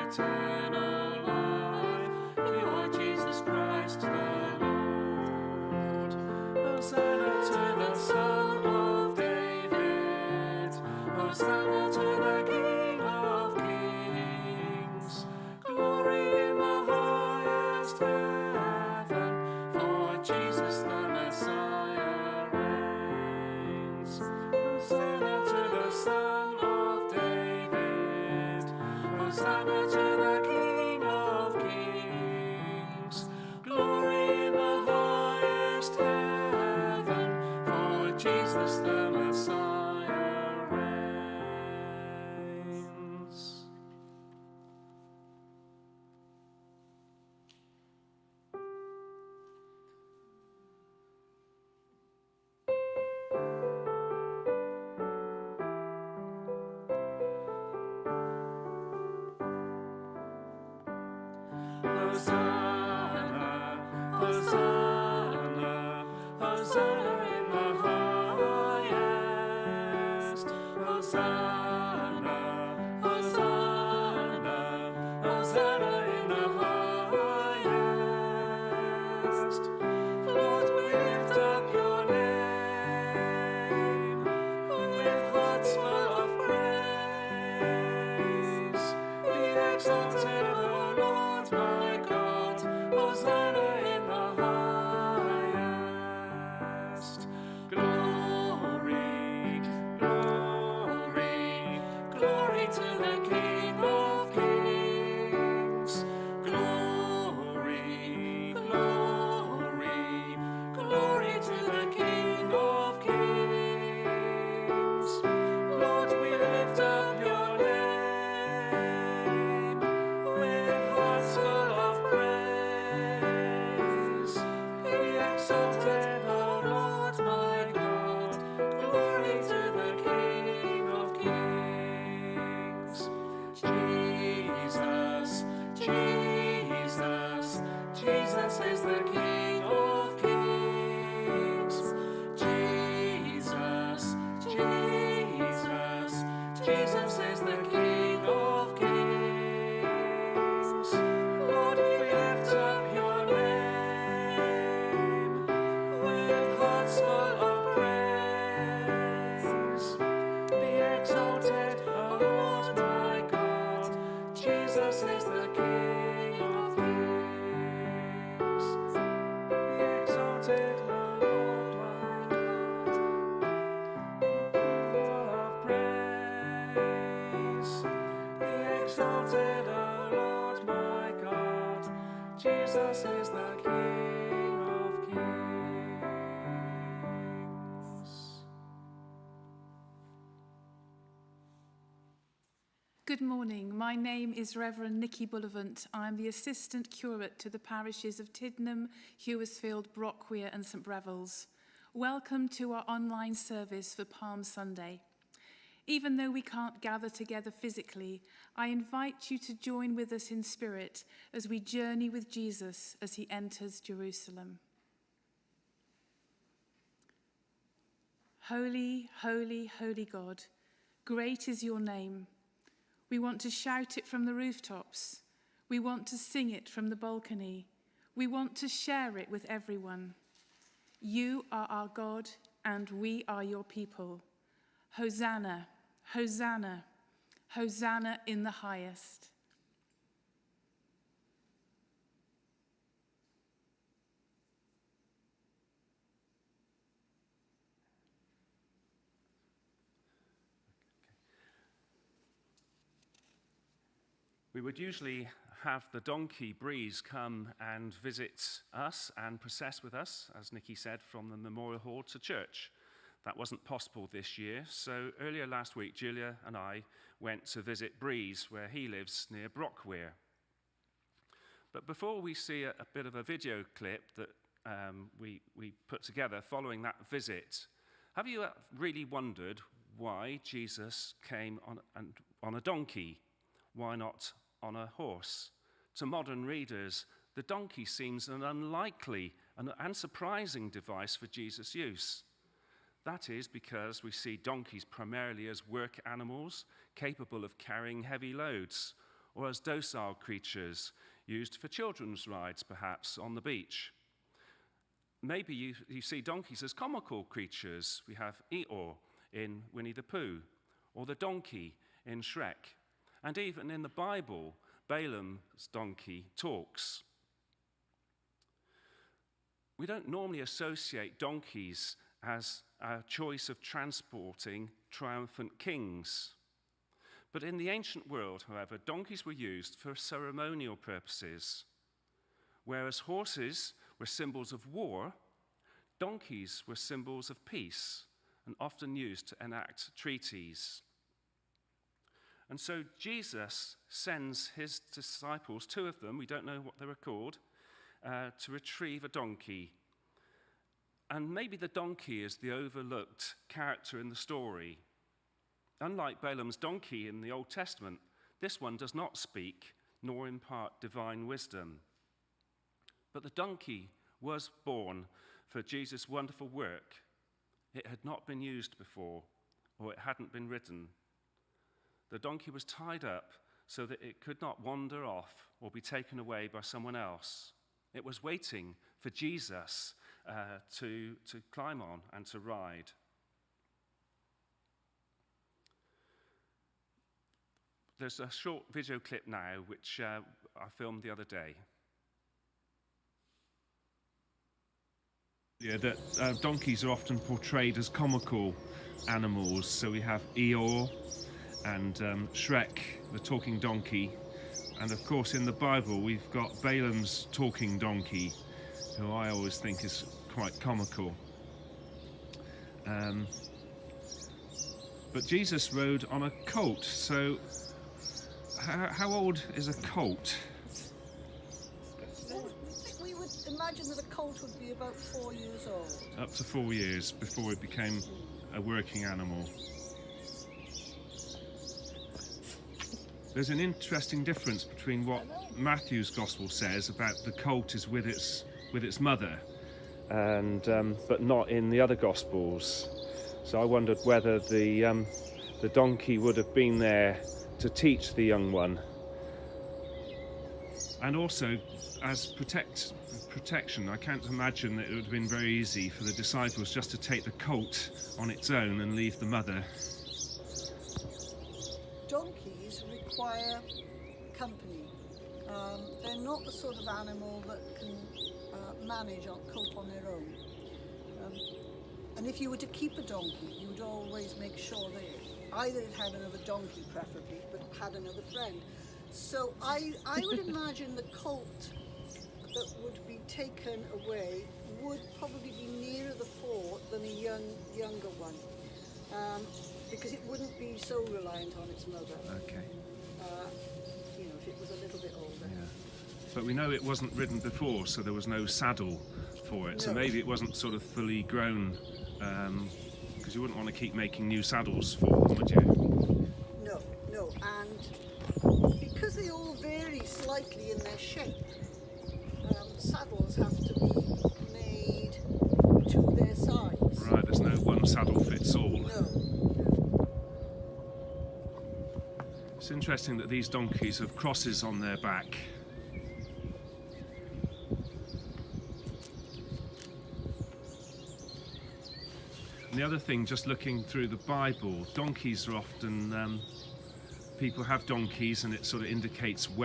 eternal life. You are Jesus Christ the Lord. Hosanna to the Son of David. Hosanna to the King of Kings. Glory in the highest heaven, for Jesus the Messiah reigns. Hosanna to the Son of David. Hosanna to the King of Kings. Glory in the highest heaven, for Jesus the Messiah reigns. Hosanna, Hosanna, Hosanna in the highest. Hosanna, Hosanna, Hosanna in the highest. Lord, we lift up your name with hearts full of praise. Be exalted, O Lord my God. Hosanna in the highest. Glory, glory, glory to the King of Kings. Glory, glory, glory to the King of Kings. Lord, we lift up your name with hearts full of praise. Be exalted, O Lord my God. Glory to the King of Kings. Jesus, Jesus, Jesus is the King of Kings. Jesus, Jesus, Jesus is the King of Kings. Lord, we lift up your name with hearts full of praise. Be exalted, O Lord my God. Jesus is the King of Kings. Be exalted, O Lord my God. Full of praise. Be exalted, O Lord my God. Jesus is the King of Kings. Good morning. My name is Reverend Nikki Bullivant. I am the Assistant Curate to the parishes of Tiddenham, Hewersfield, Brockweir and St Breville's. Welcome to our online service for Palm Sunday. Even though we can't gather together physically, I invite you to join with us in spirit as we journey with Jesus as he enters Jerusalem. Holy, holy, holy God, great is your name. We want to shout it from the rooftops. We want to sing it from the balcony. We want to share it with everyone. You are our God and we are your people. Hosanna, Hosanna, Hosanna in the highest. We would usually have the donkey Breeze come and visit us and process with us, as Nikki said, from the Memorial Hall to church. That wasn't possible this year, so earlier last week, Julia and I went to visit Breeze, where he lives near Brockweir. But before we see a bit of a video clip that we put together following that visit, have you really wondered why Jesus came on a donkey? Why not on a horse? To modern readers, the donkey seems an unlikely and unsurprising device for Jesus' use. That is because we see donkeys primarily as work animals capable of carrying heavy loads, or as docile creatures used for children's rides, perhaps, on the beach. Maybe you see donkeys as comical creatures. We have Eeyore in Winnie the Pooh, or the donkey in Shrek. And even in the Bible, Balaam's donkey talks. We don't normally associate donkeys as a choice of transporting triumphant kings. But in the ancient world, however, donkeys were used for ceremonial purposes. Whereas horses were symbols of war, donkeys were symbols of peace and often used to enact treaties. And so Jesus sends his disciples, 2 of them, we don't know what they were called, to retrieve a donkey. And maybe the donkey is the overlooked character in the story. Unlike Balaam's donkey in the Old Testament, this one does not speak nor impart divine wisdom. But the donkey was born for Jesus' wonderful work. It had not been used before, or it hadn't been ridden. The donkey was tied up so that it could not wander off or be taken away by someone else. It was waiting for Jesus to climb on and to ride. There's a short video clip now which I filmed the other day. Yeah, that donkeys are often portrayed as comical animals. So we have Eeyore and Shrek, the talking donkey. And of course in the Bible we've got Balaam's talking donkey, who I always think is quite comical. But Jesus rode on a colt, so how old is a colt? We would imagine that a colt would be about 4 years old. Up to 4 years before it became a working animal. There's an interesting difference between what Matthew's Gospel says about the colt is with its mother, and but not in the other Gospels. So I wondered whether the donkey would have been there to teach the young one, and also as protection. I can't imagine that it would have been very easy for the disciples just to take the colt on its own and leave the mother. Donkeys require company. They're not the sort of animal that can manage or cope on their own. And if you were to keep a donkey, you would always make sure that either it had another donkey, preferably, but had another friend. So I would imagine the colt that would be taken away would probably be nearer the fort than a younger one, because it wouldn't be so reliant on its mother. Okay. If it was a little bit older. Yeah. But we know it wasn't ridden before, so there was no saddle for it. No. So maybe it wasn't sort of fully grown, because you wouldn't want to keep making new saddles for them, would you? No. And because they all vary slightly in their shape, saddles have to be made to their size. Right, there's no one saddle fits all. No. It's interesting that these donkeys have crosses on their back. And the other thing, just looking through the Bible, donkeys are often, people have donkeys and it sort of indicates